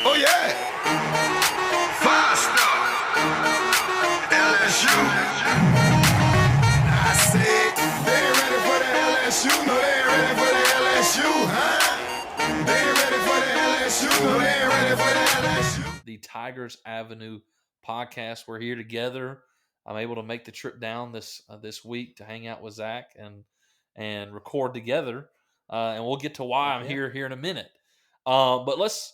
Oh yeah, five-star LSU. I said they ain't ready for the LSU. No, they ain't ready for the LSU, huh? They ain't ready for the LSU. No, they ain't ready for the LSU. The Tigers Avenue podcast. We're here together. I'm able to make the trip down this week to hang out with Zach and record together. And we'll get to why I'm here in a minute. But let's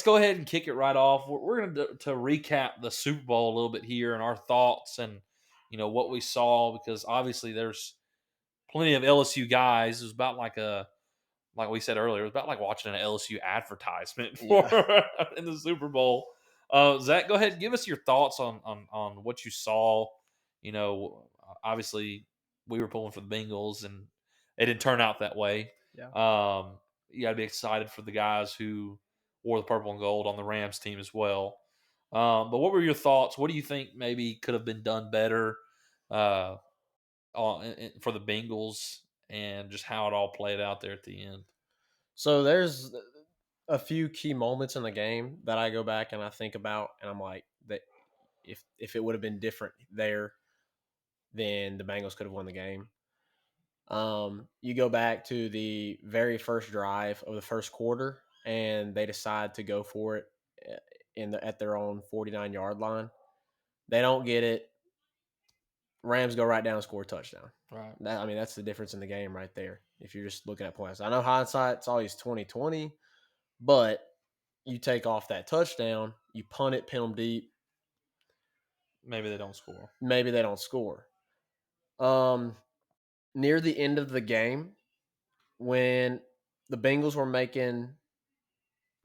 go ahead and kick it right off. We're going to recap the Super Bowl a little bit here and our thoughts and what we saw, because obviously there's plenty of LSU guys. It was about like we said earlier, it was about like watching an LSU advertisement in the Super Bowl. Zach, go ahead and give us your thoughts on what you saw. Obviously we were pulling for the Bengals and it didn't turn out that way. Yeah. You got to be excited for the guys who wore the purple and gold on the Rams team as well. But what were your thoughts? What do you think maybe could have been done better for the Bengals, and just how it all played out there at the end? So there's a few key moments in the game that I go back and I think about, and I'm like, that if it would have been different there, then the Bengals could have won the game. You go back to the very first drive of the first quarter, and they decide to go for it at their own 49-yard line. They don't get it. Rams go right down and score a touchdown. Right. That's the difference in the game right there. If you're just looking at points, I know hindsight's always 20/20, but you take off that touchdown, you punt it, pin them deep. Maybe they don't score. Near the end of the game, when the Bengals were making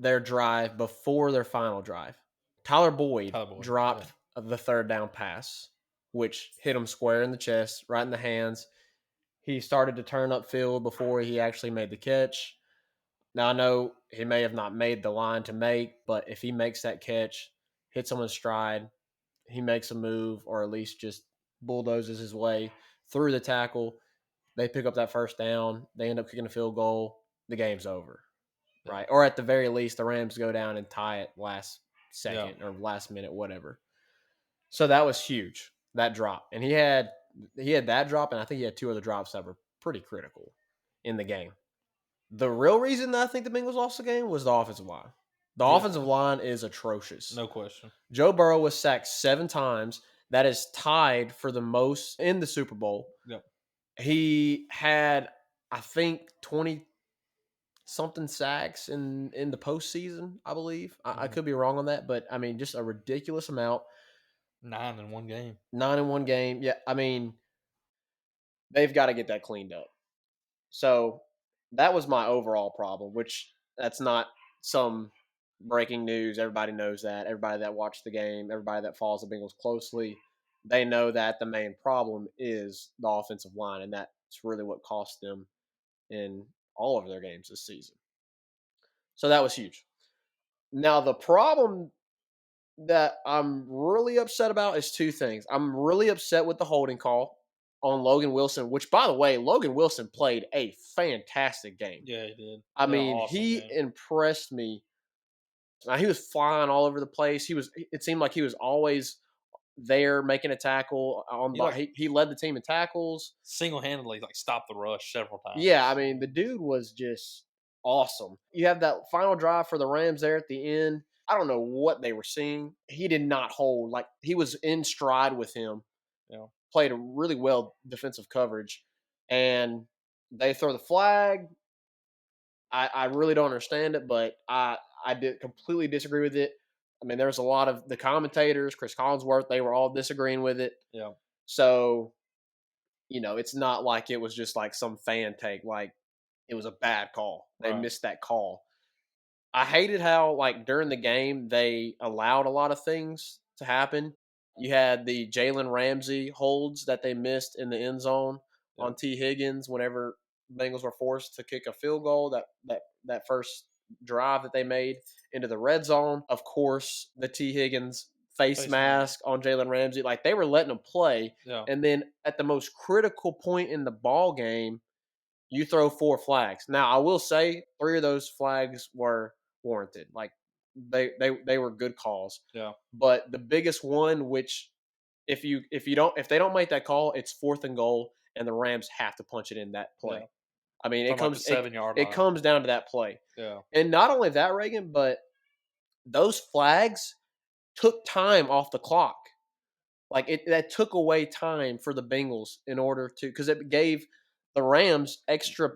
their drive before their final drive, Tyler Boyd dropped the third down pass, which hit him square in the chest, right in the hands. He started to turn upfield before he actually made the catch. Now, I know he may have not made the line to make, but if he makes that catch, hits him in stride, he makes a move, or at least just bulldozes his way through the tackle, they pick up that first down, they end up kicking a field goal, the game's over, right? Or at the very least, the Rams go down and tie it last second or last minute, whatever. So that was huge, that drop. And he had that drop, and I think he had two other drops that were pretty critical in the game. The real reason that I think the Bengals lost the game was the offensive line. The offensive line is atrocious. No question. Joe Burrow was sacked 7 times. That is tied for the most in the Super Bowl. Yep. He had, I think, 20-something sacks in the postseason, I believe. I could be wrong on that, but, just a ridiculous amount. 9 in one game. 9 in one game. Yeah, they've got to get that cleaned up. So that was my overall problem, which that's not some breaking news. Everybody knows that. Everybody that watched the game, everybody that follows the Bengals closely, they know that the main problem is the offensive line, and that's really what cost them in all of their games this season. So that was huge. Now, the problem that I'm really upset about is 2 things. I'm really upset with the holding call on Logan Wilson, which, by the way, Logan Wilson played a fantastic game. Yeah, he did. Awesome he impressed me. Now, he was flying all over the place. It seemed like he was always there making a tackle. He led the team in tackles. Single-handedly, stopped the rush several times. Yeah, the dude was just awesome. You have that final drive for the Rams there at the end. I don't know what they were seeing. He did not hold. He was in stride with him. Yeah. Played a really well defensive coverage. And they throw the flag. I really don't understand it, but I did completely disagree with it. There's a lot of the commentators, Chris Collinsworth, they were all disagreeing with it. Yeah. So, it's not like it was just some fan take. It was a bad call. They missed that call. I hated how, during the game, they allowed a lot of things to happen. You had the Jalen Ramsey holds that they missed in the end zone on T. Higgins whenever Bengals were forced to kick a field goal, that first drive that they made into the red zone. Of course, the T. Higgins face mask on Jalen Ramsey. They were letting him play. Yeah. And then at the most critical point in the ball game, you throw 4 flags. Now, I will say 3 of those flags were warranted. Like they were good calls. Yeah. But the biggest one, which if they don't make that call, it's 4th and goal, and the Rams have to punch it in that play. Yeah. I mean, From like the 7-yard it line. comes down to that play. Yeah. And not only that, Reagan, but those flags took time off the clock. Like that took away time for the Bengals in order to, because it gave the Rams extra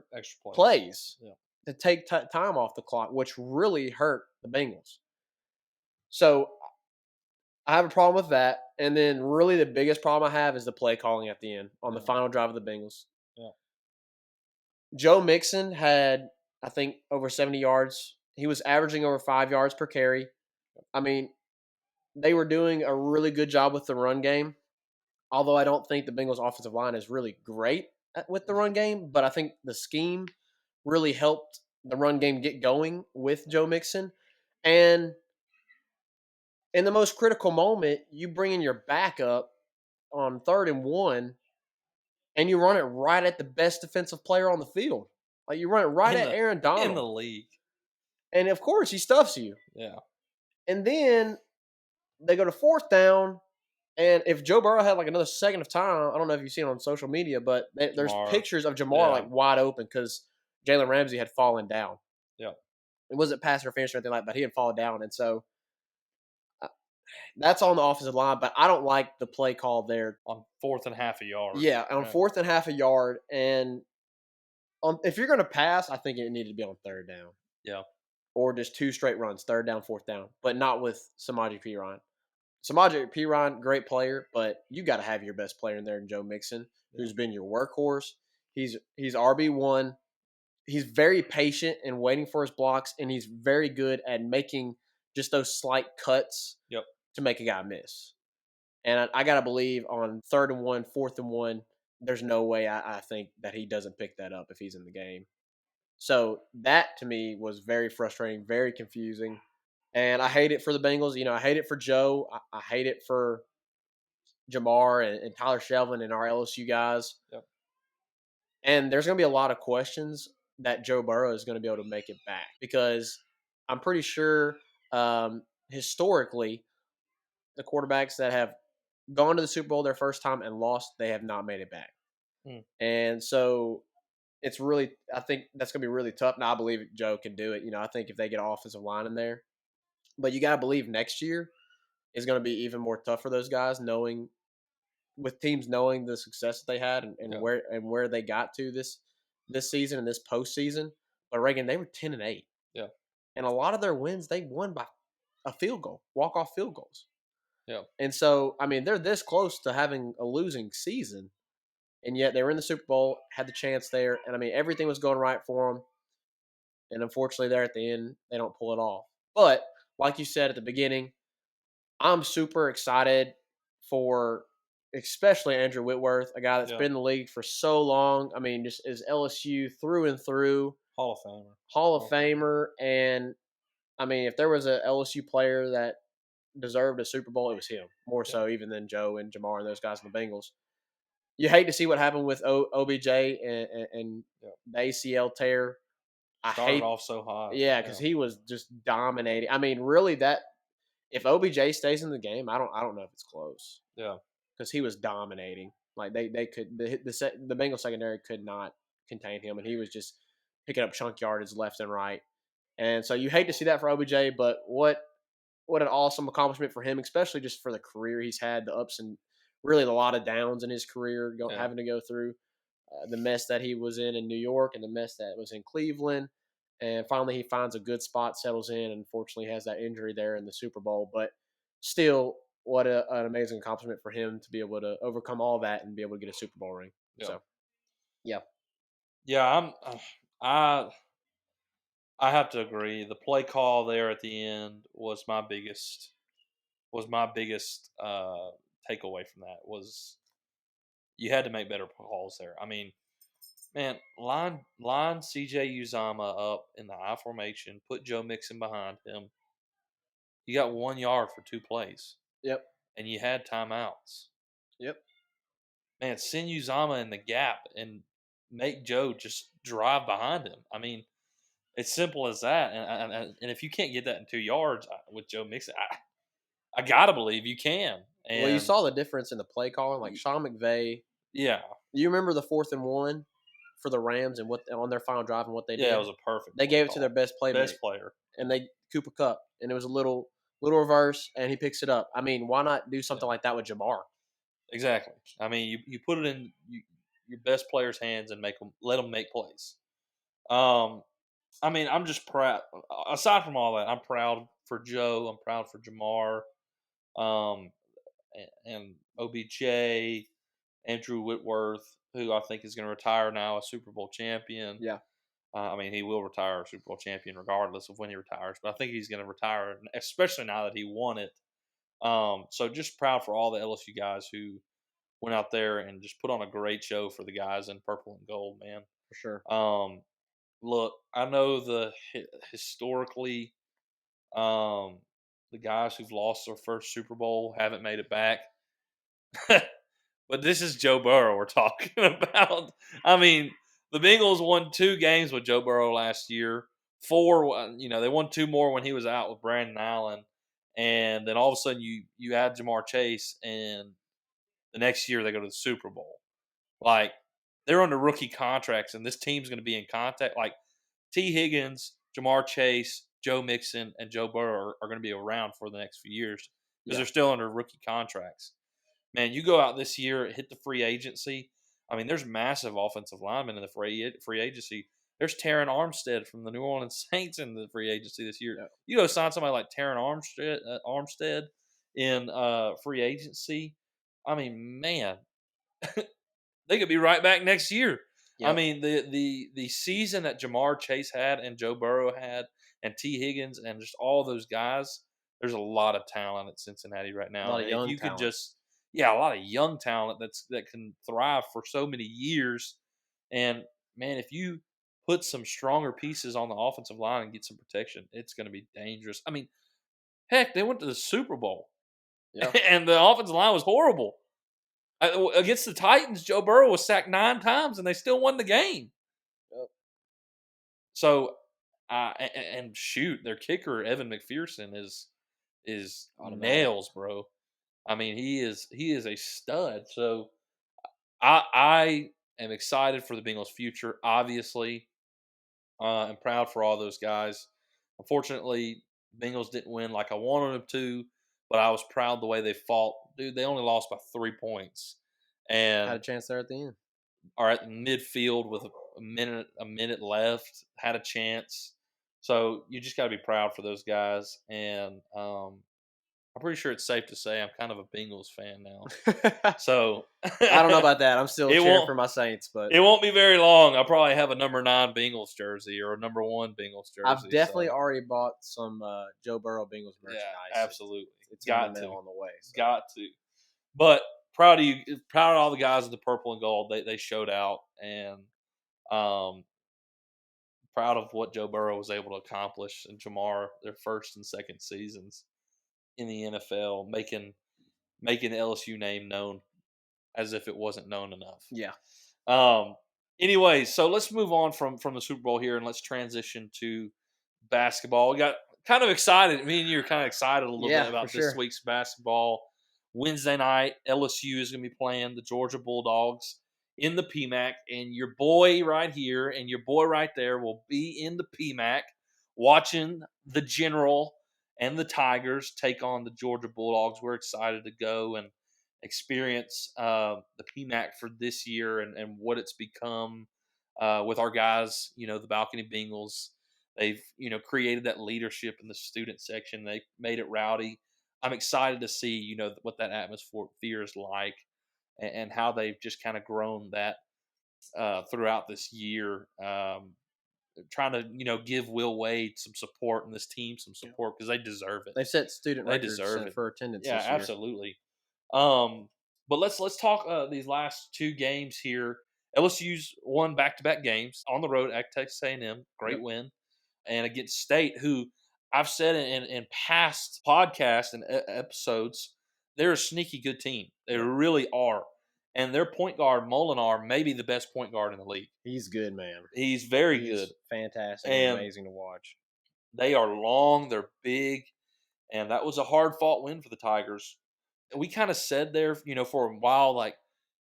plays Yeah. to take time off the clock, which really hurt the Bengals. So I have a problem with that. And then really the biggest problem I have is the play calling at the end on the final drive of the Bengals. Yeah. Joe Mixon had, I think, over 70 yards. He was averaging over 5 yards per carry. I mean, they were doing a really good job with the run game. Although I don't think the Bengals offensive line is really great with the run game, but I think the scheme really helped the run game get going with Joe Mixon. And in the most critical moment, you bring in your backup on 3rd and 1, and you run it right at the best defensive player on the field. Like you run it right at Aaron Donald. In the league. And of course, he stuffs you. Yeah. And then they go to 4th down. And if Joe Burrow had like another second of time, I don't know if you've seen it on social media, but there's pictures of Jamar like wide open because Jalen Ramsey had fallen down. Yeah. It wasn't pass interference or anything like that, but he had fallen down. And so that's on the offensive line, but I don't like the play call there. On 4th and half a yard. Yeah, on 4th and half a yard. And if you're going to pass, I think it needed to be on 3rd down. Yeah. Or just 2 straight runs, 3rd down, 4th down, but not with Samaje Perine. Samaje Perine, great player, but you got to have your best player in there in Joe Mixon, who's been your workhorse. He's RB1. He's very patient and waiting for his blocks, and he's very good at making just those slight cuts to make a guy miss. And I got to believe on 3rd and 1, 4th and 1, there's no way I think that he doesn't pick that up if he's in the game. So that, to me, was very frustrating, very confusing. And I hate it for the Bengals. You know, I hate it for Joe. I hate it for Jamar and Tyler Shelvin and our LSU guys. Yep. And there's going to be a lot of questions that Joe Burrow is going to be able to make it back because I'm pretty sure historically the quarterbacks that have gone to the Super Bowl their first time and lost, they have not made it back. And so it's really, I think that's going to be really tough. Now I believe Joe can do it. You know, I think if they get an offensive line in there, but you got to believe next year is going to be even more tough for those guys, with teams knowing the success that they had and where they got to this season and this postseason. But Reagan, they were 10-8. Yeah. And a lot of their wins, they won by a field goal, walk-off field goals. Yeah. And so, I mean, they're this close to having a losing season, and yet they were in the Super Bowl, had the chance there, and I mean, everything was going right for them. And unfortunately, there at the end, they don't pull it off. But like you said at the beginning, I'm super excited for especially Andrew Whitworth, a guy that's been in the league for so long. I mean, just is LSU through and through. Hall of Famer. Hall of Famer. And, I mean, if there was a LSU player that deserved a Super Bowl, it was him. More so even than Joe and Jamar and those guys in the Bengals. You hate to see what happened with OBJ and the ACL tear. Started off so high. Yeah, because he was just dominating. I mean, really, if OBJ stays in the game, I don't know if it's close. Yeah, because he was dominating. Like they could the Bengals secondary could not contain him, and he was just picking up chunk yardage left and right. And so you hate to see that for OBJ, but what an awesome accomplishment for him, especially just for the career he's had, the ups and really a lot of downs in his career, having to go through the mess that he was in New York and the mess that was in Cleveland. And finally he finds a good spot, settles in, and unfortunately has that injury there in the Super Bowl. But still, what an amazing accomplishment for him to be able to overcome all that and be able to get a Super Bowl ring. Yeah. So, yeah. Yeah, I have to agree. The play call there at the end was my biggest takeaway from that was you had to make better calls there. I mean, man, line CJ Uzama up in the I formation, put Joe Mixon behind him. You got 1 yard for 2 plays. Yep. And you had timeouts. Yep. Man, send Uzama in the gap and make Joe just drive behind him. I mean, It's simple as that. And if you can't get that in 2 yards with Joe Mixon, I gotta believe you can. And Well, you saw the difference in the play calling. Like Sean McVay. Yeah. You remember the 4th and 1 for the Rams and what on their final drive and what they did? Yeah, it was a perfect. They gave it to their best player, and they Cooper Kupp, and it was a little reverse, and he picks it up. I mean, why not do something like that with Jamar? Exactly. I mean, you put it in your best players' hands and let them make plays. I mean, I'm just proud. Aside from all that, I'm proud for Joe. I'm proud for Jamar, and OBJ, Andrew Whitworth, who I think is going to retire now, a Super Bowl champion. Yeah. I mean, he will retire a Super Bowl champion regardless of when he retires, but I think he's going to retire, especially now that he won it. So just proud for all the LSU guys who went out there and just put on a great show for the guys in purple and gold, man. For sure. Look, I know historically, the guys who've lost their first Super Bowl haven't made it back. But this is Joe Burrow we're talking about. I mean, the Bengals won 2 games with Joe Burrow last year. 4, they won 2 more when he was out with Brandon Allen. And then all of a sudden you add Jamar Chase, and the next year they go to the Super Bowl. Like, they're under rookie contracts, and this team's going to be in contact. Like, T. Higgins, Jamar Chase, Joe Mixon, and Joe Burrow are going to be around for the next few years because they're still under rookie contracts. Man, you go out this year, hit the free agency. I mean, there's massive offensive linemen in the free agency. There's Taron Armstead from the New Orleans Saints in the free agency this year. Yeah. You go sign somebody like Taron Armstead in free agency. I mean, man, they could be right back next year. Yep. I mean, the season that Jamar Chase had and Joe Burrow had and T. Higgins and just all those guys, there's a lot of talent at Cincinnati right now. A lot of young talent. Could just – yeah, a lot of young talent that can thrive for so many years. And, man, if you put some stronger pieces on the offensive line and get some protection, it's going to be dangerous. I mean, heck, they went to the Super Bowl. Yeah. And the offensive line was horrible. Against the Titans, Joe Burrow was sacked 9 times, and they still won the game. Yep. So, and shoot, their kicker, Evan McPherson, is nails, bro. I mean, he is a stud. So I am excited for the Bengals' future. Obviously, I'm proud for all those guys. Unfortunately, Bengals didn't win like I wanted them to, but I was proud the way they fought. Dude, they only lost by 3 points, and had a chance there at the end. Are at the midfield with a minute left. Had a chance. So you just got to be proud for those guys, and I'm pretty sure it's safe to say I'm kind of a Bengals fan now. So I don't know about that. I'm still cheering for my Saints, but it won't be very long. I'll probably have a number 9 Bengals jersey or a number 1 Bengals jersey. I've definitely already bought some Joe Burrow Bengals merchandise. Yeah, absolutely. It's got to on the way. So. Got to. But proud of you. Proud of all the guys in the purple and gold. They showed out, and proud of what Joe Burrow was able to accomplish and Jamar their first and second seasons in the NFL, making the LSU name known as if it wasn't known enough. Yeah. Anyway, so let's move on from the Super Bowl here and let's transition to basketball. We got kind of excited. Me and you are kind of excited a little bit about this week's basketball. Wednesday night, LSU is going to be playing the Georgia Bulldogs in the PMAC, and your boy right here and your boy right there will be in the PMAC watching the General and the Tigers take on the Georgia Bulldogs. We're excited to go and experience the PMAC for this year and what it's become with our guys, the Balcony Bengals. They've, created that leadership in the student section. They made it rowdy. I'm excited to see, what that atmosphere is like and how they've just kind of grown that throughout this year. Trying to, give Will Wade some support and this team some support because they deserve it. They've set student records for attendance this year. Yeah, absolutely. But let's talk these last 2 games here. LSU's won back-to-back games on the road at Texas A&M. Great win. And against State, who I've said in past podcasts and episodes, they're a sneaky good team. They really are. And their point guard, Molinar, may be the best point guard in the league. He's good, man. He's very He's good. fantastic And amazing to watch. They are long, they're big, and that was a hard-fought win for the Tigers. We kind of said there, for a while, like,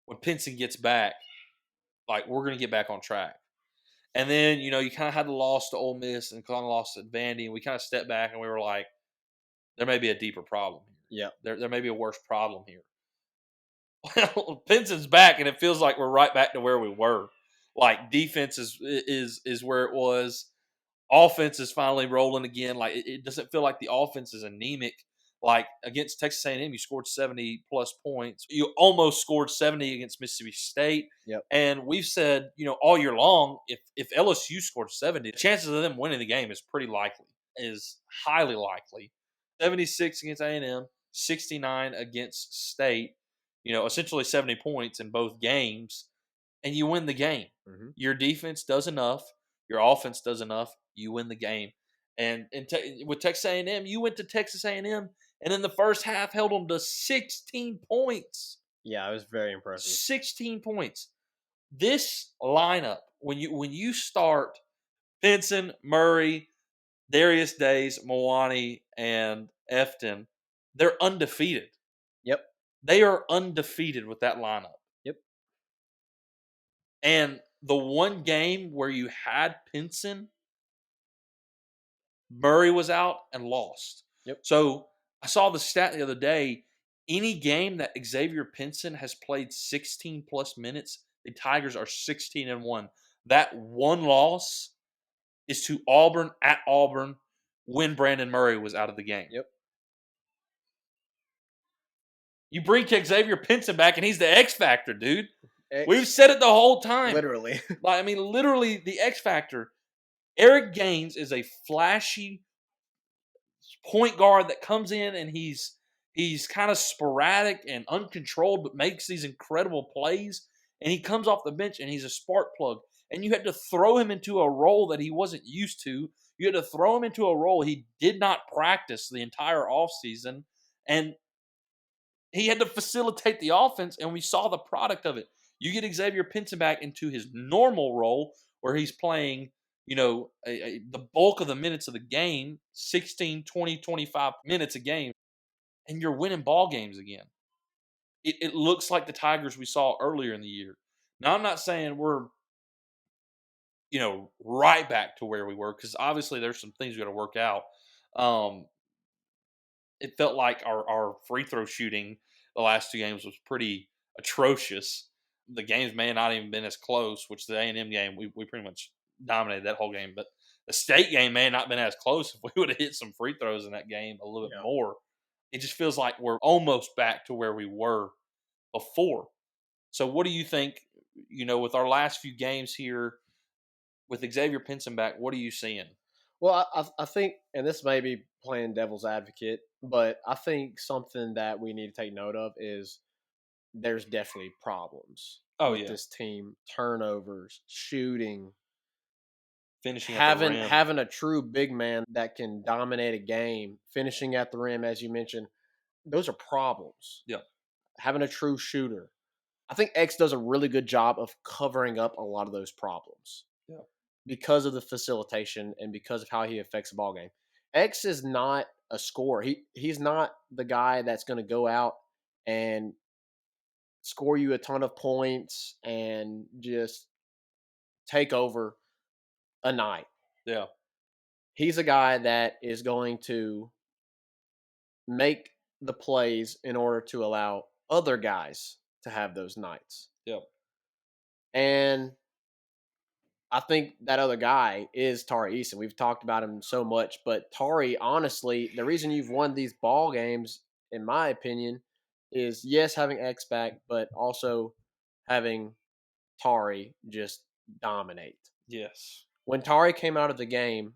when Pinson gets back, like, we're going to get back on track. And then, you kind of had the loss to Ole Miss and kind of lost at Vandy, and we kind of stepped back and we were like, there may be a deeper problem here. Yeah. There may be a worse problem here. Well, Pinson's back, and it feels like we're right back to where we were. Like, defense is where it was. Offense is finally rolling again. Like, it doesn't feel like the offense is anemic. Like, against Texas A&M, you scored 70-plus points. You almost scored 70 against Mississippi State. Yep. And we've said, all year long, if LSU scored 70, the chances of them winning the game is highly likely. 76 against A&M, 69 against State. Essentially 70 points in both games, and you win the game. Mm-hmm. Your defense does enough. Your offense does enough. You win the game. And with Texas A&M, you went to Texas A&M, and in the first half held them to 16 points. Yeah, it was very impressive. 16 points. This lineup, when you start Pinson, Murray, Darius Days, Mawani, and Efton, they're undefeated. Yep. They are undefeated with that lineup. Yep. And the one game where you had Pinson, Murray was out and lost. Yep. So I saw the stat the other day. Any game that Xavier Pinson has played 16 plus minutes, the Tigers are 16-1. That one loss is to Auburn at Auburn when Brandon Murray was out of the game. Yep. You bring Xavier Pinson back, and he's the X factor, dude. We've X, said it the whole time. literally. Literally the X factor. Eric Gaines is a flashy point guard that comes in, and he's kind of sporadic and uncontrolled, but makes these incredible plays. And he comes off the bench, and he's a spark plug. And you had to throw him into a role that he wasn't used to. You had to throw him into a role he did not practice the entire offseason. And he had to facilitate the offense, and we saw the product of it. You get Xavier Pinson back into his normal role where he's playing, the bulk of the minutes of the game, 16, 20, 25 minutes a game, and you're winning ball games again. It looks like the Tigers we saw earlier in the year. Now, I'm not saying we're, right back to where we were, because obviously there's some things we got to work out. It felt like our free throw shooting the last two games was pretty atrocious. The games may not even been as close, which the A&M game, we pretty much dominated that whole game. But the State game may not have been as close if we would have hit some free throws in that game a little bit more. It just feels like we're almost back to where we were before. So what do you think, with our last few games here, with Xavier Pinson back, what are you seeing? Well, I think, and this may be playing devil's advocate, but I think something that we need to take note of is there's definitely problems with this team. Turnovers, shooting, finishing at the rim. Having a true big man that can dominate a game, finishing at the rim, as you mentioned, those are problems. Yeah. Having a true shooter. I think X does a really good job of covering up a lot of those problems. Yeah. Because of the facilitation and because of how he affects the ball game. X is not a scorer. He's not the guy that's going to go out and score you a ton of points and just take over a night. Yeah. He's a guy that is going to make the plays in order to allow other guys to have those nights. Yep. And I think that other guy is Tari Eason. We've talked about him so much, but Tari, honestly, the reason you've won these ball games, in my opinion, is yes, having X back, but also having Tari just dominate. Yes. When Tari came out of the game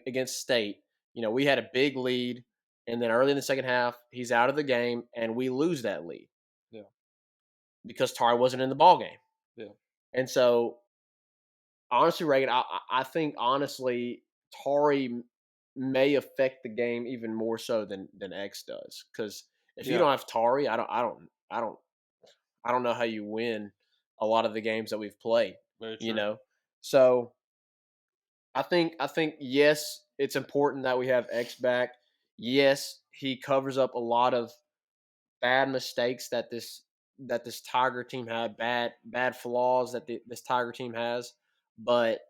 against State, we had a big lead, and then early in the second half, he's out of the game, and we lose that lead. Yeah. Because Tari wasn't in the ball game. Yeah. And so, honestly, Reagan, I think honestly, Tari may affect the game even more so than X does. Because if you don't have Tari, I I don't know how you win a lot of the games that we've played. Very true. You know, so I think yes, it's important that we have X back. Yes, he covers up a lot of bad mistakes that this Tiger team had, bad flaws that this Tiger team has. But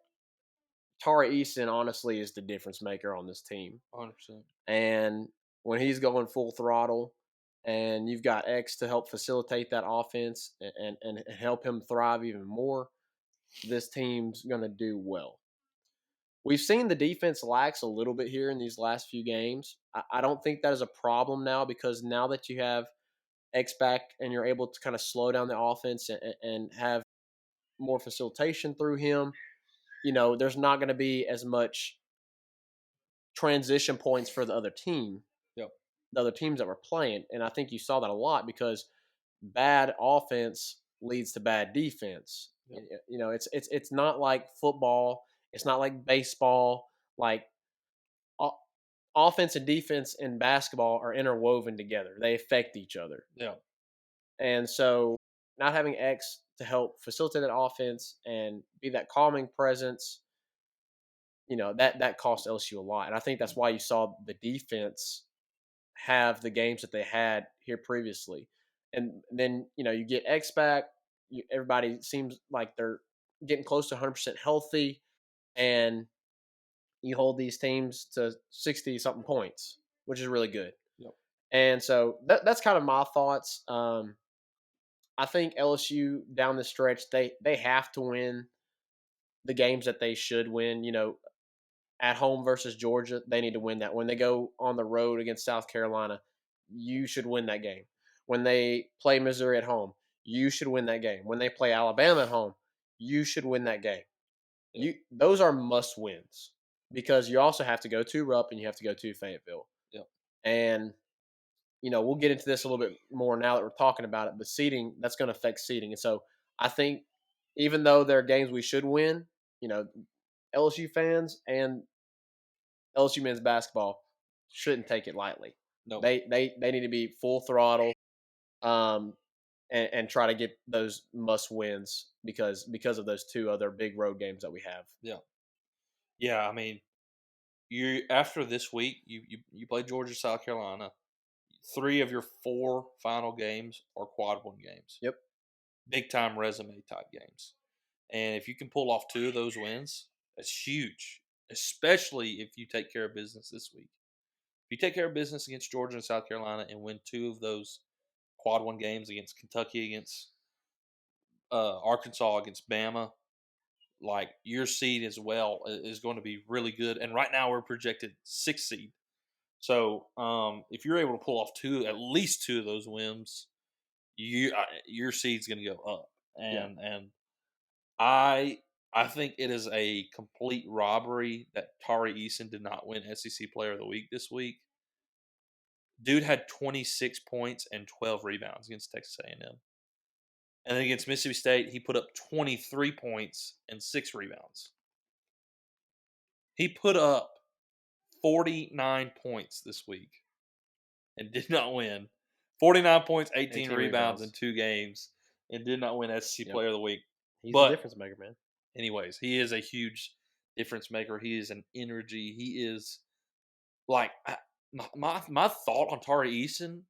Tari Eason honestly is the difference maker on this team. 100%. And when he's going full throttle, and you've got X to help facilitate that offense and help him thrive even more, this team's going to do well. We've seen the defense lax a little bit here in these last few games. I don't think that is a problem now, because now that you have X back and you're able to kind of slow down the offense and have more facilitation through him, there's not going to be as much transition points for the other team, Yep. the other teams that were playing. And I think you saw that a lot, because bad offense leads to bad defense. Yep. It's not like football. It's not like baseball. Like offense and defense in basketball are interwoven together. They affect each other. Yeah. And so not having X to help facilitate that offense and be that calming presence, that cost LSU a lot. And I think that's why you saw the defense have the games that they had here previously. And then, you get X back. Everybody seems like they're getting close to 100% healthy. And you hold these teams to 60-something points, which is really good. Yep. And so that's kind of my thoughts. I think LSU down the stretch, they have to win the games that they should win. At home versus Georgia, they need to win that. When they go on the road against South Carolina, you should win that game. When they play Missouri at home, you should win that game. When they play Alabama at home, you should win that game. Those are must wins, because you also have to go to Rupp and you have to go to Fayetteville. Yep. And we'll get into this a little bit more now that we're talking about it, but seeding, that's going to affect seeding. And so I think even though there are games we should win, LSU fans and LSU men's basketball shouldn't take it lightly. No. They need to be full throttle, and try to get those must wins because of those two other big road games that we have. Yeah. Yeah, I mean, you after this week, you play Georgia, South Carolina. 3 of your 4 final games are quad one games. Yep. Big time resume type games. And if you can pull off 2 of those wins, that's huge, especially if you take care of business this week. If you take care of business against Georgia and South Carolina and win 2 of those quad one games against Kentucky, against Arkansas, against Bama, like your seed as well is going to be really good. And right now we're projected 6th seed. So if you're able to pull off at least 2 of those wins, your seed's going to go up. And I think it is a complete robbery that Tari Eason did not win SEC Player of the Week this week. Dude had 26 points and 12 rebounds against Texas A&M. And then against Mississippi State, he put up 23 points and 6 rebounds. He put up 49 points this week and did not win. 49 points, 18 rebounds in 2 games, and did not win SEC Player of the Week. He's a difference maker, man. Anyways, he is a huge difference maker. He is an energy. He is like my thought on Tari Eason.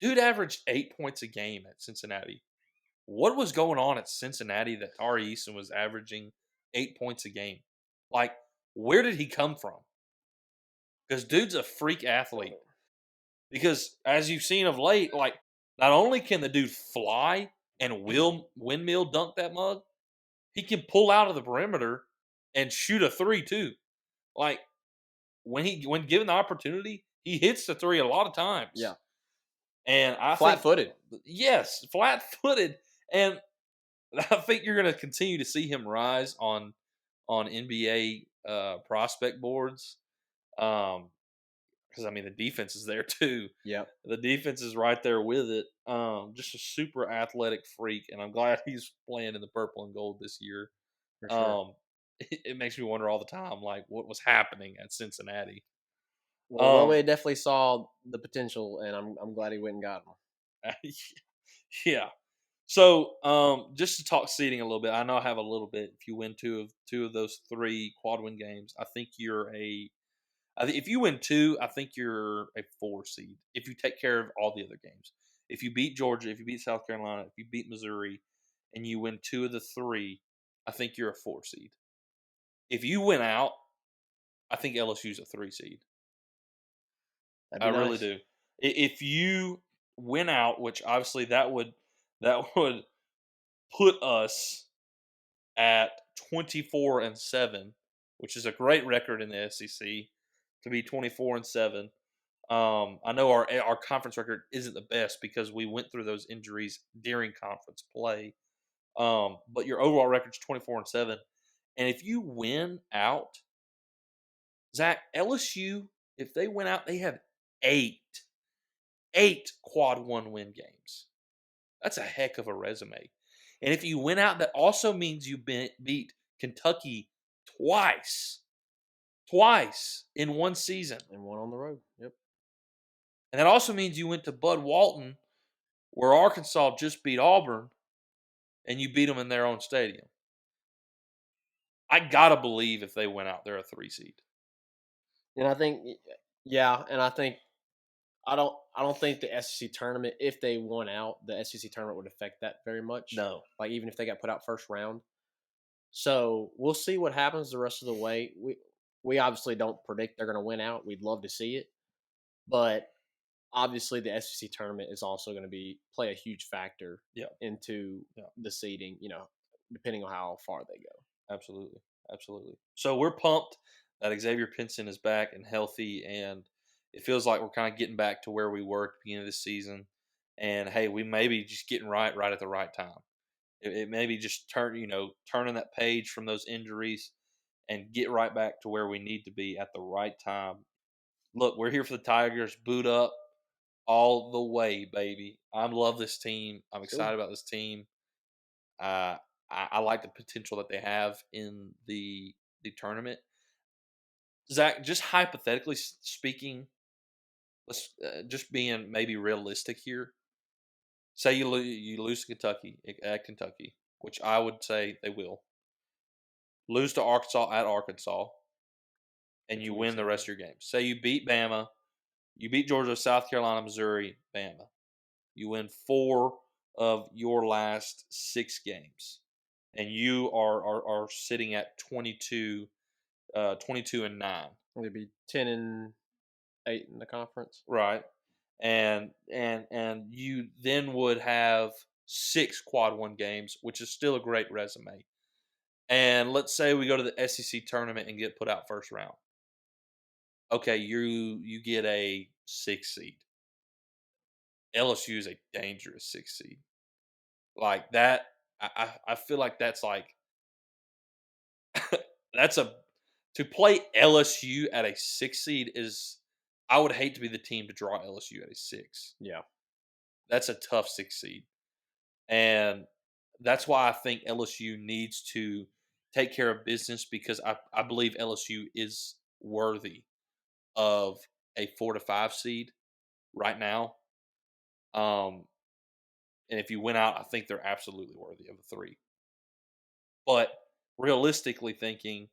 Dude averaged 8 points a game at Cincinnati. What was going on at Cincinnati that Tari Eason was averaging 8 points a game? Like, where did he come from? Because dude's a freak athlete. Because as you've seen of late, like, not only can the dude fly and windmill dunk that mug, he can pull out of the perimeter and shoot a 3 too. Like, when given the opportunity, he hits the 3 a lot of times. Yeah. And I flat-footed. Yes, flat-footed. And I think you're going to continue to see him rise on NBA prospect boards. Because, I mean, the defense is there too. Yeah. The defense is right there with it. Just a super athletic freak. And I'm glad he's playing in the purple and gold this year. For sure. It makes me wonder all the time, like, what was happening at Cincinnati. Well, we definitely saw the potential, and I'm glad he went and got him. Yeah. So, just to talk seeding a little bit, I know I have a little bit. If you win two of those 3 quad win games, I think if you win 2, I think you're a 4 seed. If you take care of all the other games, if you beat Georgia, if you beat South Carolina, if you beat Missouri, and you win 2 of the 3, I think you're a 4 seed. If you win out, I think LSU's a 3 seed. I really do. If you win out, which obviously that would put us at 24-7, which is a great record in the SEC to be 24-7. I know our conference record isn't the best because we went through those injuries during conference play. But your overall record's 24-7, and if you win out, Zach, LSU, if they win out, they have 8 quad 1 win games. That's a heck of a resume. And if you win out, that also means you beat Kentucky twice in one season. And one on the road. Yep. And that also means you went to Bud Walton, where Arkansas just beat Auburn, and you beat them in their own stadium. I got to believe if they win out, they're a 3 seed. And I think, yeah, and I think I don't think the SEC tournament, if they won out, the SEC tournament would affect that very much. No. Like even if they got put out first round. So we'll see what happens the rest of the way. We obviously don't predict they're going to win out. We'd love to see it. But obviously the SEC tournament is also going to play a huge factor into the seeding, depending on how far they go. Absolutely. So we're pumped that Xavier Pinson is back and healthy, and it feels like we're kind of getting back to where we were at the beginning of the season. And hey, we may be just getting right at the right time. It may be just turning that page from those injuries and get right back to where we need to be at the right time. Look, we're here for the Tigers. Boot up all the way, baby. I love this team. I'm excited about this team. I like the potential that they have in the tournament. Zach, just hypothetically speaking, let's just being maybe realistic here. Say you lose to Kentucky at Kentucky, which I would say they will. Lose to Arkansas at Arkansas, and you win the rest of your games. Say you beat Bama, you beat Georgia, South Carolina, Missouri, Bama. You win 4 of your last 6 games, and you are sitting at 22-9. It'd be 10-8 in the conference, right? And you then would have 6 quad 1 games, which is still a great resume. And let's say we go to the SEC tournament and get put out first round. Okay, you get a 6 seed. LSU is a dangerous 6 seed. Like that, I feel like that's like to play LSU at a 6 seed is. I would hate to be the team to draw LSU at a 6. Yeah. That's a tough 6 seed. And that's why I think LSU needs to take care of business, because I believe LSU is worthy of a 4 to 5 seed right now. And if you win out, I think they're absolutely worthy of a 3. But realistically thinking,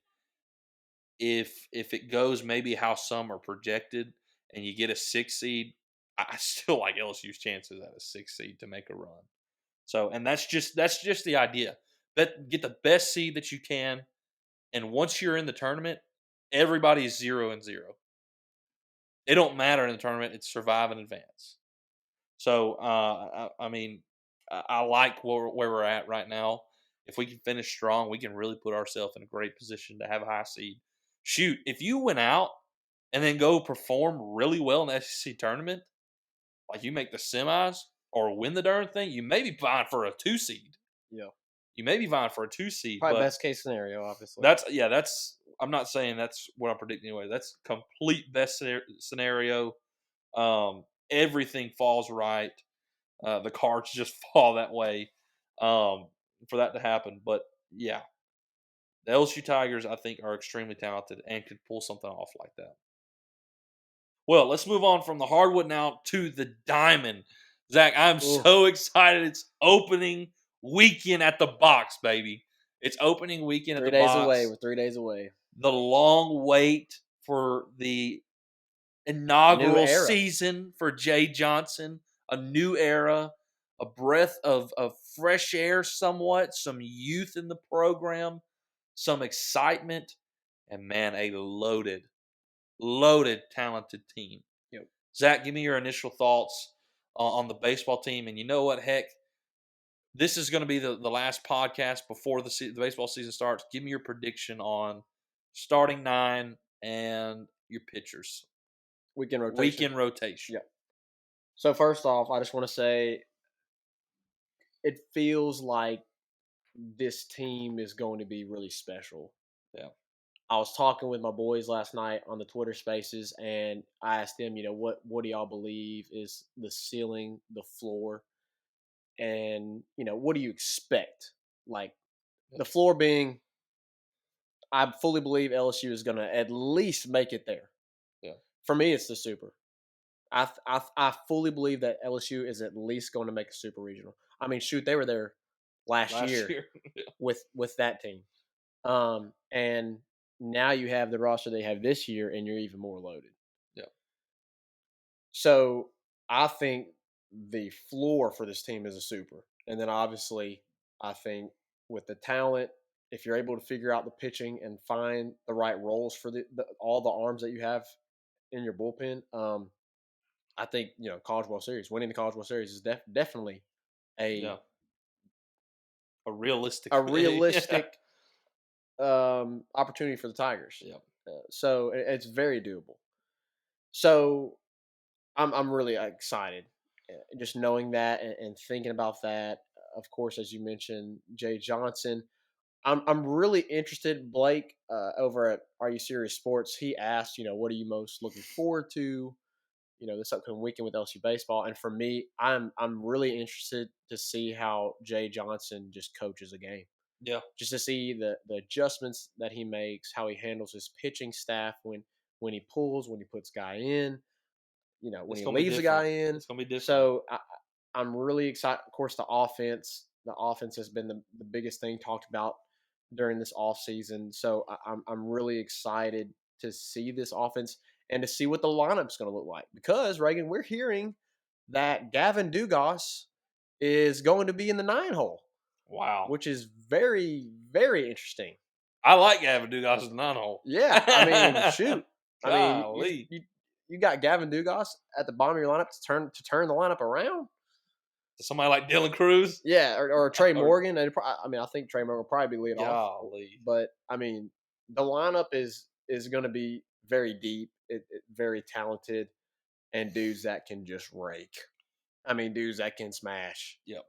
if it goes maybe how some are projected, and you get a 6 seed, I still like LSU's chances at a 6 seed to make a run. So, and that's just the idea. Get the best seed that you can, and once you're in the tournament, everybody is 0-0. It don't matter in the tournament; it's survive and advance. So, I mean, I like where we're at right now. If we can finish strong, we can really put ourselves in a great position to have a high seed. Shoot, if you win out and then go perform really well in the SEC tournament, like you make the semis or win the darn thing, you may be vying for a 2 seed. Yeah. You may be vying for a 2 seed. Probably best case scenario, obviously. That's I'm not saying that's what I'm predicting anyway. That's complete best scenario. Everything falls right. The cards just fall that way for that to happen. But yeah, the LSU Tigers, I think, are extremely talented and could pull something off like that. Well, let's move on from the hardwood now to the diamond. Zach, I'm Oof. so excited. It's opening weekend at the box, baby. It's opening weekend at 3 the days box. away. We're 3 days away. The long wait for the A new inaugural era. season for Jay Johnson, a new era, a breath of fresh air somewhat, some youth in the program, some excitement, and man, a loaded, talented team. Yep. Zach, give me your initial thoughts on the baseball team. And you know what? Heck, this is going to be the last podcast before the baseball season starts. Give me your prediction on starting 9 and your pitchers. Weekend rotation. Weekend rotation. Yeah. So first off, I just want to say it feels like this team is going to be really special. Yeah. I was talking with my boys last night on the Twitter Spaces, and I asked them, what do y'all believe is the ceiling, the floor, and what do you expect? Like the floor being, I fully believe LSU is going to at least make it there. Yeah. For me, it's the Super. I fully believe that LSU is at least going to make a Super Regional. I mean, shoot, they were there last year. Yeah. with that team. And now you have the roster they have this year, and you're even more loaded. Yeah. So I think the floor for this team is a Super. And then obviously, I think with the talent, if you're able to figure out the pitching and find the right roles for all the arms that you have in your bullpen, I think College World Series, winning the College World Series is definitely a realistic opportunity for the Tigers. Yeah. So it's very doable. So I'm really excited, just knowing that and thinking about that. Of course, as you mentioned, Jay Johnson. I'm really interested, Blake, over at Are You Serious Sports. He asked, what are you most looking forward to? This upcoming weekend with LSU baseball. And for me, I'm really interested to see how Jay Johnson just coaches a game. Yeah. Just to see the adjustments that he makes, how he handles his pitching staff when he pulls, when he puts guy in, when he leaves a guy in. It's gonna be different. So I'm really excited. Of course, the offense has been the biggest thing talked about during this off season. So I'm really excited to see this offense and to see what the lineup's going to look like. Because, Reagan, we're hearing that Gavin Dugas is going to be in the 9 hole. Wow. Which is very, very interesting. I like Gavin Dugas in the 9 hole. Yeah. I mean, shoot. Golly. I mean, you got Gavin Dugas at the bottom of your lineup to turn the lineup around. Somebody like Dylan Cruz? Yeah, or Trey Morgan. I think Trey Morgan will probably be leading off. Golly. But, I mean, the lineup is going to be very deep, very talented, and dudes that can just rake. I mean, dudes that can smash. Yep.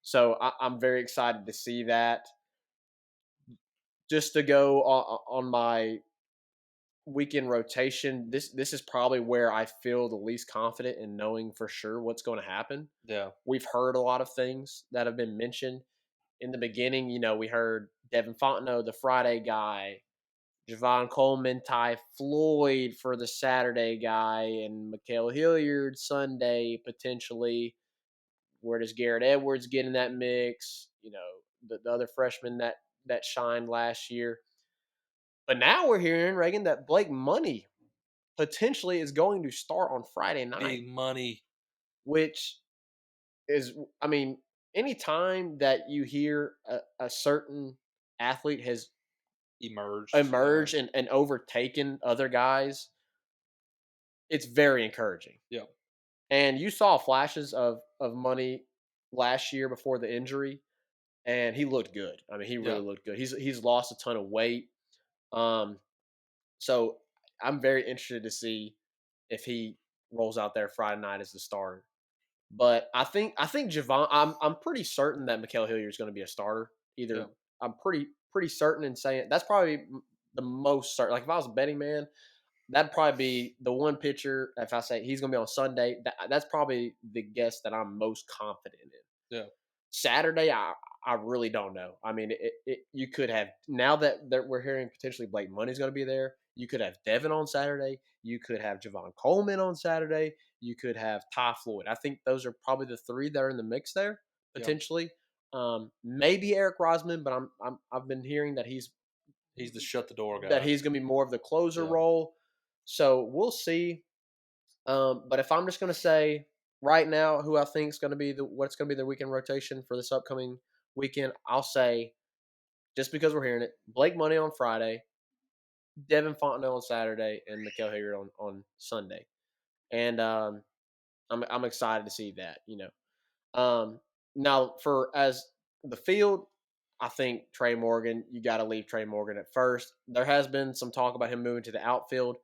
So I'm very excited to see that. Just to go on my weekend rotation, this is probably where I feel the least confident in knowing for sure what's going to happen. Yeah. We've heard a lot of things that have been mentioned. In the beginning, we heard Devin Fontenot, the Friday guy, Javon Coleman, Ty Floyd for the Saturday guy, and Mikael Hilliard Sunday potentially. Where does Garrett Edwards get in that mix? The other freshman that shined last year. But now we're hearing, Reagan, that Blake Money potentially is going to start on Friday night. Big money. Which is, I mean, anytime that you hear a certain athlete has emerged and overtaken other guys, it's very encouraging. Yeah. And you saw flashes of Money last year before the injury, and he looked good. I mean, he really looked good. He's lost a ton of weight. So I'm very interested to see if he rolls out there Friday night as the starter. But I think Javon. I'm pretty certain that Mikael Hilliard is going to be a starter. I'm pretty certain in saying that's probably the most certain. Like if I was a betting man, that'd probably be the one pitcher. If I say he's going to be on Sunday, that's probably the guess that I'm most confident in. Yeah. Saturday, I really don't know. I mean, you could have now that we're hearing potentially Blake Money's going to be there. You could have Devin on Saturday. You could have Javon Coleman on Saturday. You could have Ty Floyd. I think those are probably the three that are in the mix there potentially. Maybe Eric Rosman, but I've been hearing that he's the shut the door guy. That he's going to be more of the closer role. So we'll see. But if I'm just going to say right now who I think is going to be what's going to be the weekend rotation for this upcoming weekend, I'll say, just because we're hearing it, Blake Money on Friday, Devin Fontenot on Saturday, and Mikael Hayward on Sunday. And I'm excited to see that. Now for as the field, I think Trey Morgan, you got to leave Trey Morgan at first. There has been some talk about him moving to the outfield.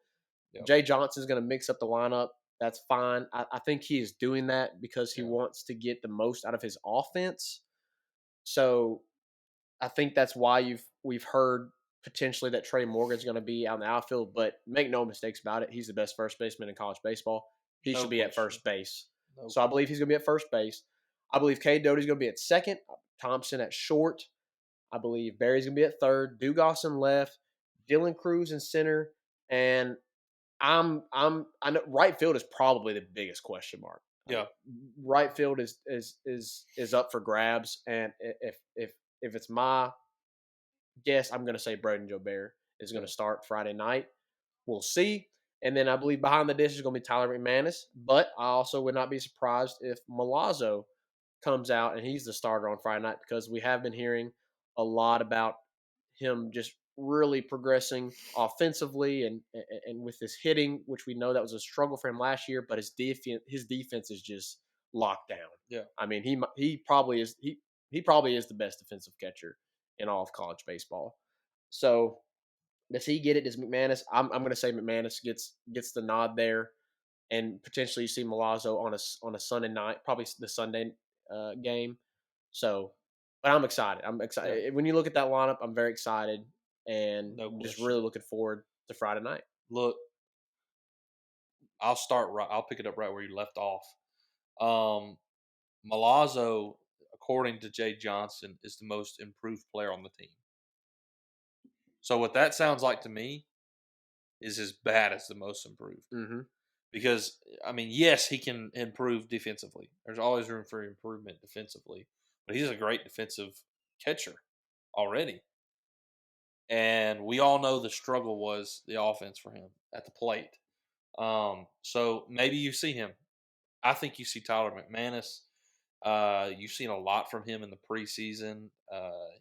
Yep. Jay Johnson's going to mix up the lineup. That's fine. I think he is doing that because he wants to get the most out of his offense. So I think that's why we've heard potentially that Trey Morgan's going to be out in the outfield. But make no mistakes about it, he's the best first baseman in college baseball. He should be at first base. So I believe he's going to be at first base. I believe Cade Doty's going to be at second. Thompson at short. I believe Barry's going to be at third. Dugas in left. Dylan Cruz in center. And I know right field is probably the biggest question mark. Yeah, right field is up for grabs, and if it's my guess, I'm going to say Braden Jobert is going to start Friday night. We'll see. And then I believe behind the dish is going to be Tyler McManus, but I also would not be surprised if Milazzo comes out and he's the starter on Friday night because we have been hearing a lot about him just really progressing offensively and with his hitting, which we know that was a struggle for him last year, but his defense is just locked down. Yeah. I mean, he probably is the best defensive catcher in all of college baseball. So does he get it? Does McManus? I'm going to say McManus gets the nod there, and potentially you see Milazzo on a Sunday night, probably the Sunday game. So, but I'm excited. Yeah. When you look at that lineup, I'm very excited, and just really looking forward to Friday night. Look, I'll pick it up right where you left off. Milazzo, according to Jay Johnson, is the most improved player on the team. So what that sounds like to me is as bad as the most improved. Mm-hmm. Because, I mean, yes, he can improve defensively. There's always room for improvement defensively. But he's a great defensive catcher already. And we all know the struggle was the offense for him at the plate. So maybe you see him. I think you see Tyler McManus. You've seen a lot from him in the preseason,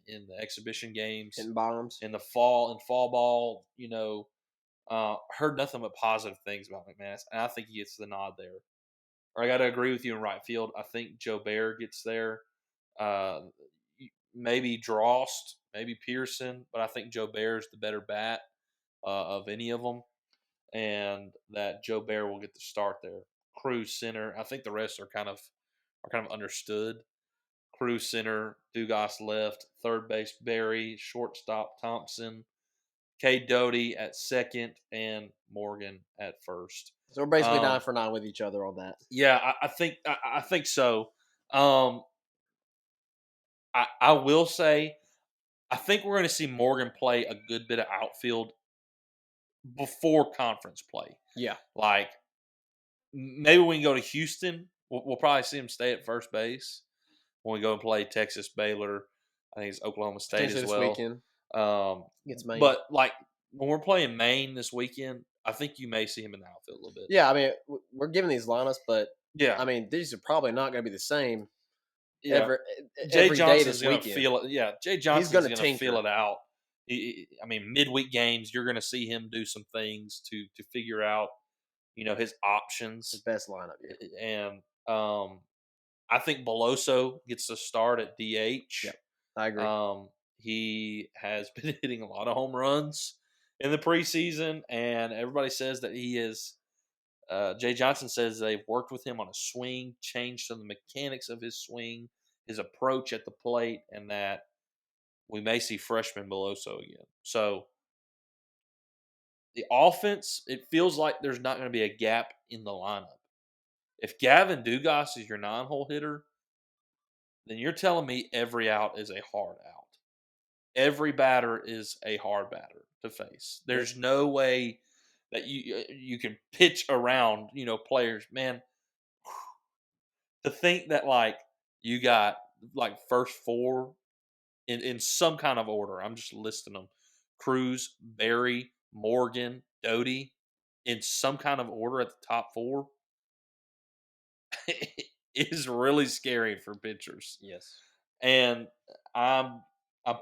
in the exhibition games, hitting bombs, in fall ball. Heard nothing but positive things about McManus, and I think he gets the nod there. Or I got to agree with you in right field. I think Jobert gets there. Maybe Drost, maybe Pearson, but I think Jobert is the better bat of any of them, and that Jobert will get the start there. Cruz center. I think the rest are kind of understood. Cruz center, Dugas left, third base Barry, shortstop Thompson, Cade Doty at second, and Morgan at first. So we're basically 9 for 9 with each other on that. Yeah, I think so. I will say, I think we're going to see Morgan play a good bit of outfield before conference play. Yeah, like maybe we can go to Houston. We'll probably see him stay at first base when we go and play Texas, Baylor. I think it's Oklahoma State as well. This weekend. Gets Maine. But like when we're playing Maine this weekend, I think you may see him in the outfield a little bit. Yeah, I mean, we're giving these lineups, but yeah, I mean, these are probably not going to be the same. Yeah. Jay Johnson's going to feel it. Yeah, Jay Johnson's going to feel it out. I mean, midweek games, you're going to see him do some things to figure out, his options. His best lineup, yeah. And I think Beloso gets the start at DH. Yeah, I agree. He has been hitting a lot of home runs in the preseason, and everybody says that he is. Jay Johnson says they've worked with him on a swing, changed some of the mechanics of his swing, his approach at the plate, and that we may see freshman Beloso again. So the offense, it feels like there's not going to be a gap in the lineup. If Gavin Dugas is your 9-hole hitter, then you're telling me every out is a hard out. Every batter is a hard batter. to face. There's no way that you can pitch around, players. Man, to think that you got first four in some kind of order. I'm just listing them: Cruz, Berry, Morgan, Doty, in some kind of order at the top four. Is really scary for pitchers. Yes. And I'm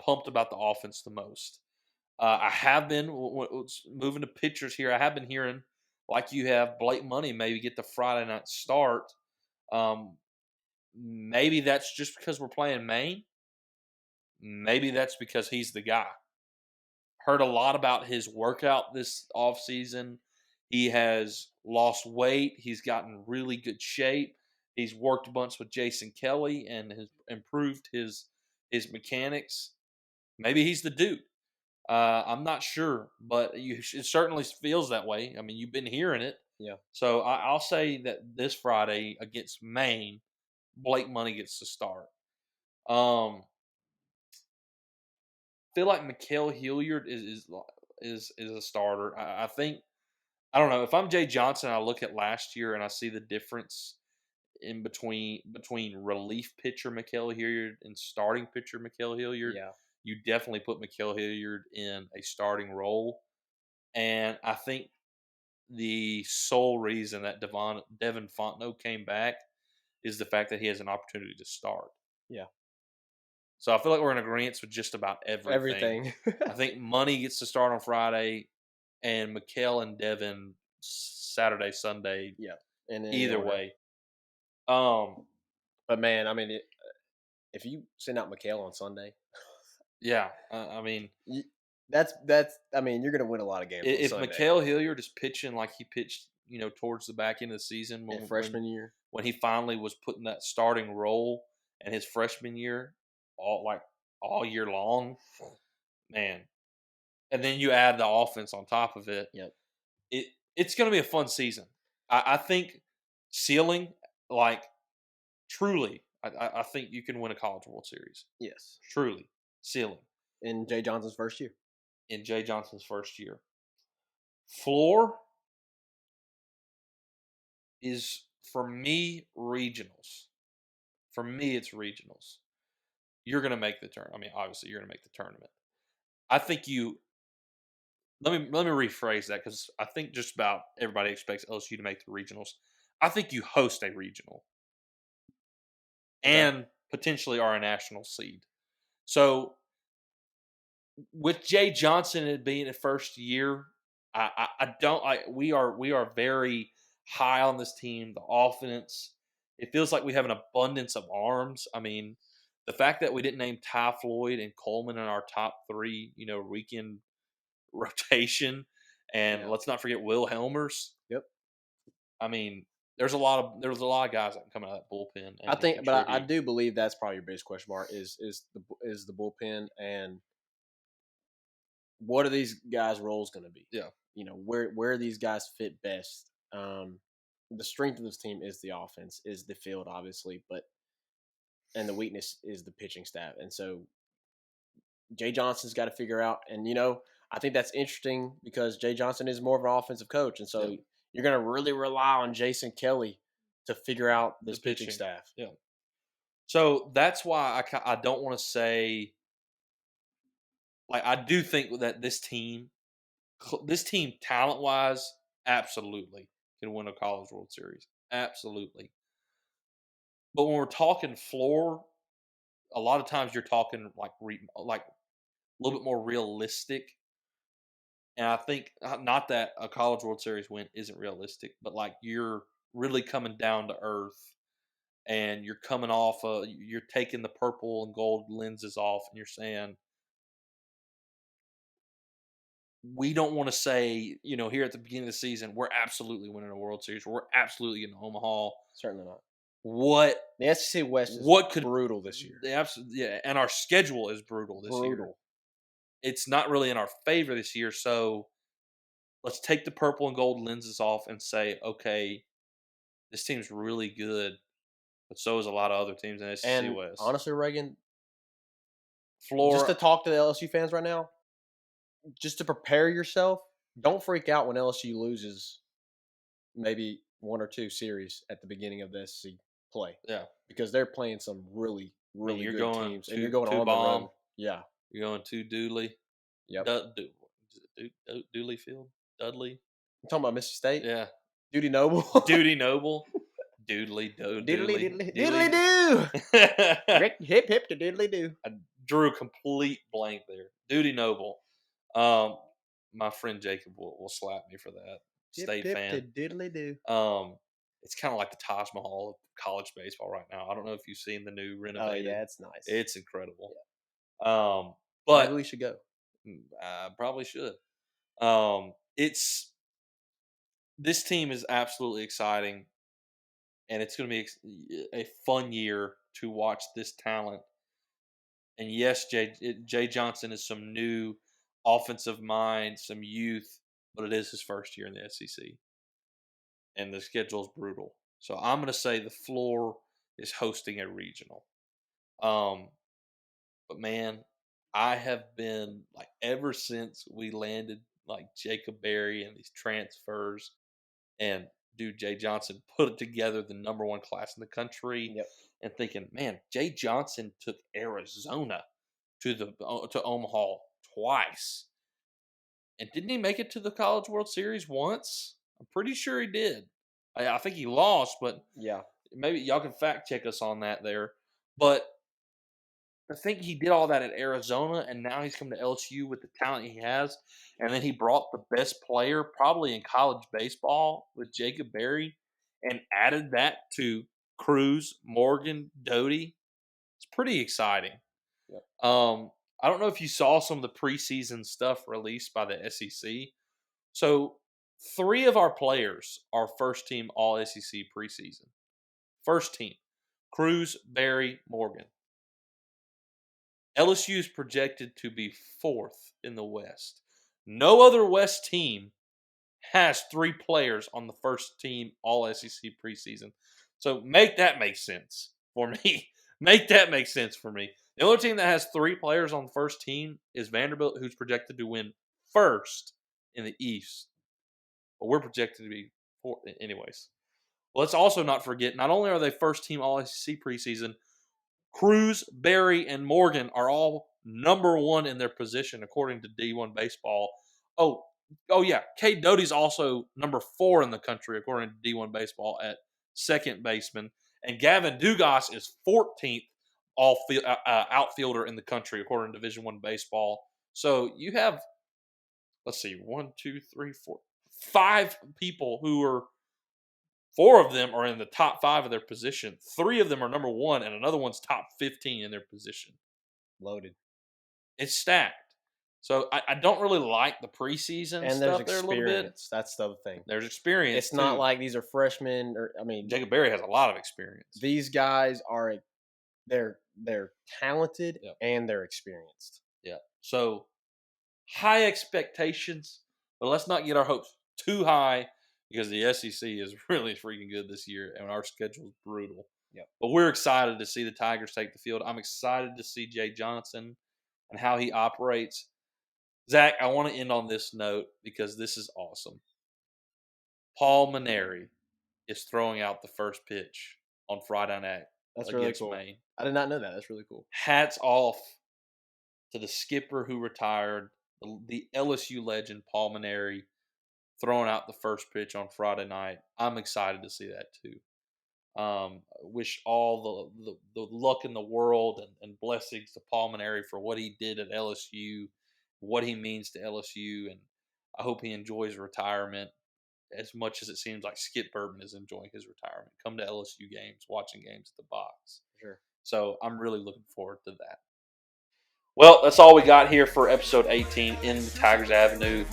pumped about the offense the most. I have been moving to pitchers here. I have been hearing, like you have, Blake Money maybe get the Friday night start. Maybe that's just because we're playing Maine. Maybe that's because he's the guy. Heard a lot about his workout this offseason. He has lost weight. He's gotten really good shape. He's worked a bunch with Jason Kelly and has improved his mechanics. Maybe he's the dude. I'm not sure, but it certainly feels that way. I mean, you've been hearing it. Yeah. So I'll say that this Friday against Maine, Blake Money gets to start. Feel like Mikael Hilliard is a starter. I think, I don't know, if I'm Jay Johnson, I look at last year and I see the difference in between relief pitcher Mikael Hilliard and starting pitcher Mikael Hilliard. Yeah. You definitely put Mikael Hilliard in a starting role, and I think the sole reason that Devin Fontenot came back is the fact that he has an opportunity to start. Yeah. So I feel like we're in agreement with just about everything. Everything. I think Money gets to start on Friday, and Mikael and Devin Saturday, Sunday. Yeah. And either way. But man, I mean, if you send out Mikael on Sunday, yeah, I mean, that's. I mean, you're going to win a lot of games. If Mikael Hilliard is pitching like he pitched, towards the back end of the season, freshman year, when he finally was putting that starting role, and his freshman year, all year long, man. And then you add the offense on top of it. Yep. It's going to be a fun season. I think ceiling, truly, I think you can win a College World Series. Yes. Truly. Ceiling. In Jay Johnson's first year. Floor is, for me, regionals. For me, it's regionals. You're going to make the turn. I mean, obviously, you're going to make the tournament. I think you. Let me rephrase that, because I think just about everybody expects LSU to make the regionals. I think you host a regional and potentially are a national seed. So with Jay Johnson it being the first year, we are very high on this team. The offense, it feels like we have an abundance of arms. I mean, the fact that we didn't name Ty Floyd and Coleman in our top three, weekend rotation, and let's not forget Will Helmers. Yep. I mean, there's a lot of guys that can come out of that bullpen. I think, but I do believe that's probably your biggest question mark is the bullpen, and what are these guys' roles going to be? Yeah. Where these guys fit best. The strength of this team is the offense, is the field, obviously, and the weakness is the pitching staff. And so Jay Johnson's got to figure out, and I think that's interesting because Jay Johnson is more of an offensive coach, and so you're going to really rely on Jason Kelly to figure out this pitching staff. Yeah. So that's why I don't want to say, I do think that this team talent-wise, absolutely can win a College World Series. Absolutely. But when we're talking floor, a lot of times you're talking like a little bit more realistic. And I think, not that a College World Series win isn't realistic, but you're really coming down to earth, and you're coming off you're taking the purple and gold lenses off, and you're saying, we don't want to say, here at the beginning of the season, we're absolutely winning a World Series. We're absolutely getting Omaha. Certainly not. The SEC West is brutal this year. And our schedule is brutal this year. It's not really in our favor this year, so let's take the purple and gold lenses off and say, okay, this team's really good, but so is a lot of other teams in the SEC West. Honestly, Reagan, floor, just to talk to the LSU fans right now, just to prepare yourself, don't freak out when LSU loses maybe 1 or 2 series at the beginning of the SEC play. Yeah. Because they're playing some really, really you're good going teams. And you're going on bomb. the road. Yeah. You're going to Dooley. Yep. Dooley Field? Dudley? I'm talking about Mississippi State? Yeah. Duty Noble. Duty Noble. Doodly do. Doodly do. Hip hip to doodly do. I drew a complete blank there. Duty Noble. My friend Jacob will slap me for that. State hip fan. To doodly do. It's kind of like the Taj Mahal of college baseball right now. I don't know if you've seen the new renovated. Oh yeah, it's nice. It's incredible. Yeah. But maybe we should go. I probably should. This team is absolutely exciting, and it's going to be a fun year to watch this talent. And yes, Jay Johnson is some new offensive mind, some youth, but it is his first year in the SEC. And the schedule is brutal. So I'm going to say the floor is hosting a regional. But man, I have been like ever since we landed like Jacob Berry and these transfers, and dude, Jay Johnson put together the number 1 class in the country. Yep. And thinking, man, Jay Johnson took Arizona to Omaha twice. And didn't he make it to the College World Series once? I'm pretty sure he did. I think he lost, but yeah, maybe y'all can fact check us on that there. But I think he did all that at Arizona, and now he's come to LSU with the talent he has. And then he brought the best player probably in college baseball with Jacob Berry and added that to Cruz, Morgan, Doty. It's pretty exciting. Yep. I don't know if you saw some of the preseason stuff released by the SEC. So 3 of our players are first team all SEC preseason. First team. Cruz, Berry, Morgan. LSU is projected to be 4th in the West. No other West team has 3 players on the first team all SEC preseason. So make that make sense for me. Make that make sense for me. The only team that has 3 players on the first team is Vanderbilt, who's projected to win first in the East. But we're projected to be 4th. Anyways. Well, let's also not forget, not only are they first team all SEC preseason, Cruz, Berry, and Morgan are all number 1 in their position according to D1 Baseball. Oh yeah. Cade Doty's also number 4 in the country according to D1 Baseball at second baseman. And Gavin Dugas is 14th outfielder in the country according to Division I Baseball. So you have, 5 people who are, 4 of them are in the top 5 of their position. 3 of them are number 1, and another one's top 15 in their position. Loaded. It's stacked. So I don't really like the preseason and stuff there's there a little bit. Experience. That's the other thing. There's experience. It's not like these are freshmen. Jacob Berry has a lot of experience. These guys they're talented and they're experienced. Yeah. So high expectations, but let's not get our hopes too high because the SEC is really freaking good this year and our schedule is brutal. Yep. But we're excited to see the Tigers take the field. I'm excited to see Jay Johnson and how he operates. Zach, I want to end on this note because this is awesome. Paul Maneri is throwing out the first pitch on Friday night. That's really cool. Maine. I did not know that. That's really cool. Hats off to the skipper who retired, the LSU legend Paul Maneri, throwing out the first pitch on Friday night. I'm excited to see that too. Wish all the luck in the world and blessings to Paul Maneri for what he did at LSU, what he means to LSU, and I hope he enjoys retirement as much as it seems like Skip Bourbon is enjoying his retirement. Come to LSU games, watching games at the box. Sure. So I'm really looking forward to that. Well, that's all we got here for episode 18 in the Tigers Avenue.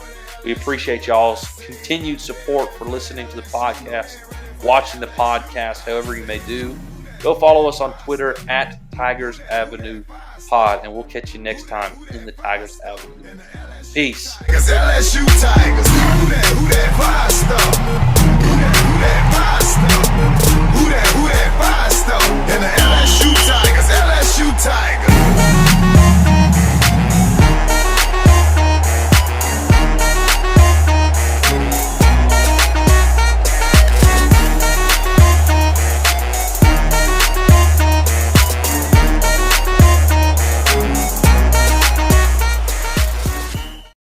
We appreciate y'all's continued support for listening to the podcast, watching the podcast, however you may do. Go follow us on Twitter at Tigers Avenue Pod, and we'll catch you next time in the Tigers Avenue. Peace. LSU Tigers. Who that?